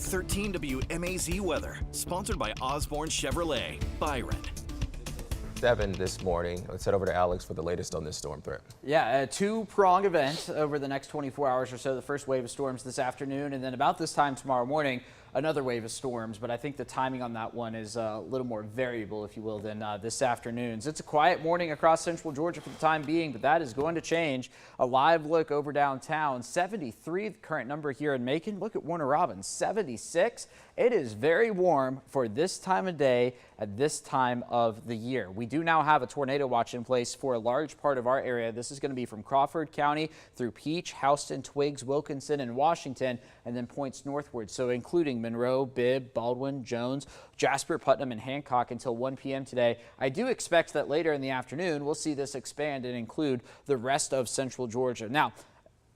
13 WMAZ weather, sponsored by Osborne Chevrolet. Byron. 7 this morning. Let's head over to Alex for the latest on this storm threat. Yeah, a two-prong event over the next 24 hours or so. The first wave of storms this afternoon, and then about this time tomorrow morning, another wave of storms. But I think the timing on that one is a little more variable, if you will, than this afternoon's. It's a quiet morning across central Georgia for the time being, but that is going to change. A live look over downtown, 73 the current number here in Macon. Look at Warner Robins, 76. It is very warm for this time of day at this time of the year. We do now have a tornado watch in place for a large part of our area. This is going to be from Crawford County through Peach, Houston, Twiggs, Wilkinson, and Washington, and then points northward. So including Monroe, Bibb, Baldwin, Jones, Jasper, Putnam, and Hancock until 1 p.m. today. I do expect that later in the afternoon, we'll see this expand and include the rest of central Georgia. Now,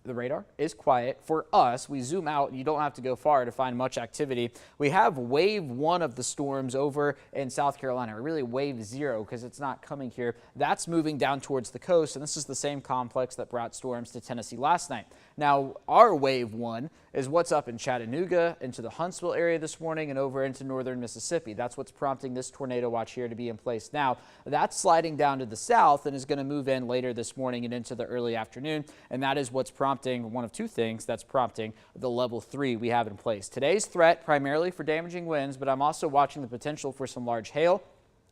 the radar is quiet for us. We zoom out and you don't have to go far to find much activity. We have wave 1 of the storms over in South Carolina, or really wave 0 because it's not coming here. That's moving down towards the coast, and this is the same complex that brought storms to Tennessee last night. Now, our wave 1 is what's up in Chattanooga, into the Huntsville area this morning, and over into northern Mississippi. That's what's prompting this tornado watch here to be in place now. That's sliding down to the south and is going to move in later this morning and into the early afternoon, and that is what's prompting one of two things that's prompting the level 3 we have in place. Today's threat primarily for damaging winds, but I'm also watching the potential for some large hail,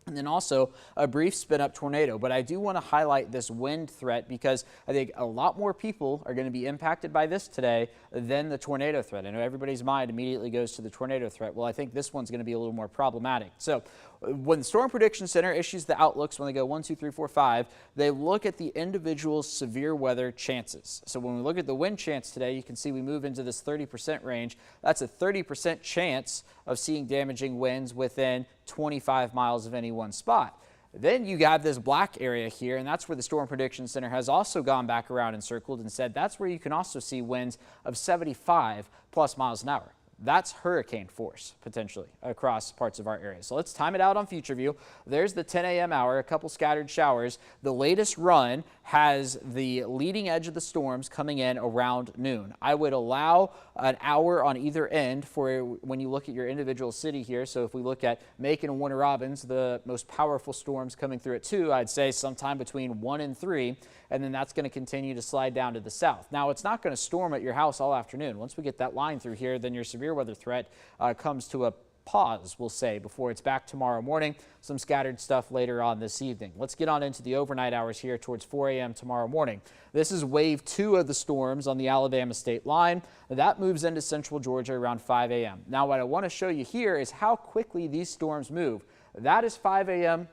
and then also a brief spin-up tornado. But I do want to highlight this wind threat because I think a lot more people are going to be impacted by this today than the tornado threat. I know everybody's mind immediately goes to the tornado threat. Well, I think this one's going to be a little more problematic. So when the Storm Prediction Center issues the outlooks, when they go 1, 2, 3, 4, 5, they look at the individual severe weather chances. So when we look at the wind chance today, you can see we move into this 30% range. That's a 30% chance of seeing damaging winds within 25 miles of any one spot. Then you have this black area here, and that's where the Storm Prediction Center has also gone back around and circled and said that's where you can also see winds of 75 plus miles an hour. That's hurricane force potentially across parts of our area. So let's time it out on Future View. There's the 10 a.m. hour, a couple scattered showers. The latest run has the leading edge of the storms coming in around noon. I would allow an hour on either end for when you look at your individual city here. So if we look at Macon and Warner Robins, the most powerful storms coming through at 2, I'd say sometime between 1 and 3, and then that's going to continue to slide down to the south. Now, it's not going to storm at your house all afternoon. Once we get that line through here, then your severe weather threat comes to a pause, we'll say, before it's back tomorrow morning. Some scattered stuff later on this evening. Let's get on into the overnight hours here towards 4 a.m. tomorrow morning. This is wave 2 of the storms on the Alabama state line. That moves into central Georgia around 5 a.m. Now, what I want to show you here is how quickly these storms move. That is 5 a.m.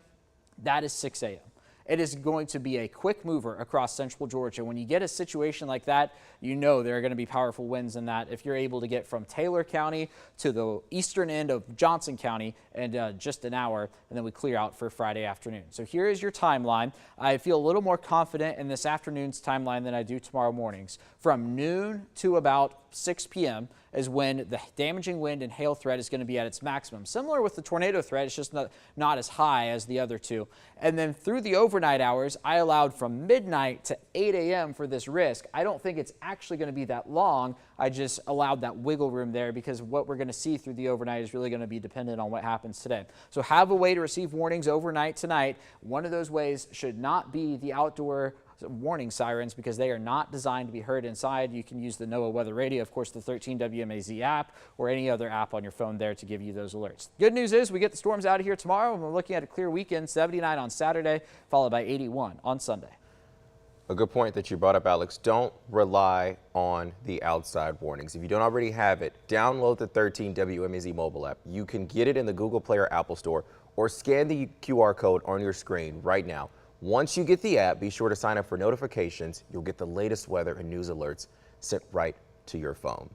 That is 6 a.m. It is going to be a quick mover across central Georgia. When you get a situation like that, you know there are going to be powerful winds in that if you're able to get from Taylor County to the eastern end of Johnson County in just an hour, and then we clear out for Friday afternoon. So here is your timeline. I feel a little more confident in this afternoon's timeline than I do tomorrow morning's. From noon to about 6 p.m. is when the damaging wind and hail threat is going to be at its maximum. Similar with the tornado threat, it's just not as high as the other two. And then through the overnight hours, I allowed from midnight to 8 a.m. for this risk. I don't think it's actually going to be that long. I just allowed that wiggle room there because what we're going to see through the overnight is really going to be dependent on what happens today. So have a way to receive warnings overnight tonight. One of those ways should not be the outdoor warning sirens because they are not designed to be heard inside. You can use the NOAA Weather Radio, of course, the 13 WMAZ app, or any other app on your phone there to give you those alerts. Good news is we get the storms out of here tomorrow, and we're looking at a clear weekend, 79 on Saturday, followed by 81 on Sunday. A good point that you brought up, Alex. Don't rely on the outside warnings. If you don't already have it, download the 13 WMAZ mobile app. You can get it in the Google Play or Apple Store, or scan the QR code on your screen right now. Once you get the app, be sure to sign up for notifications. You'll get the latest weather and news alerts sent right to your phone.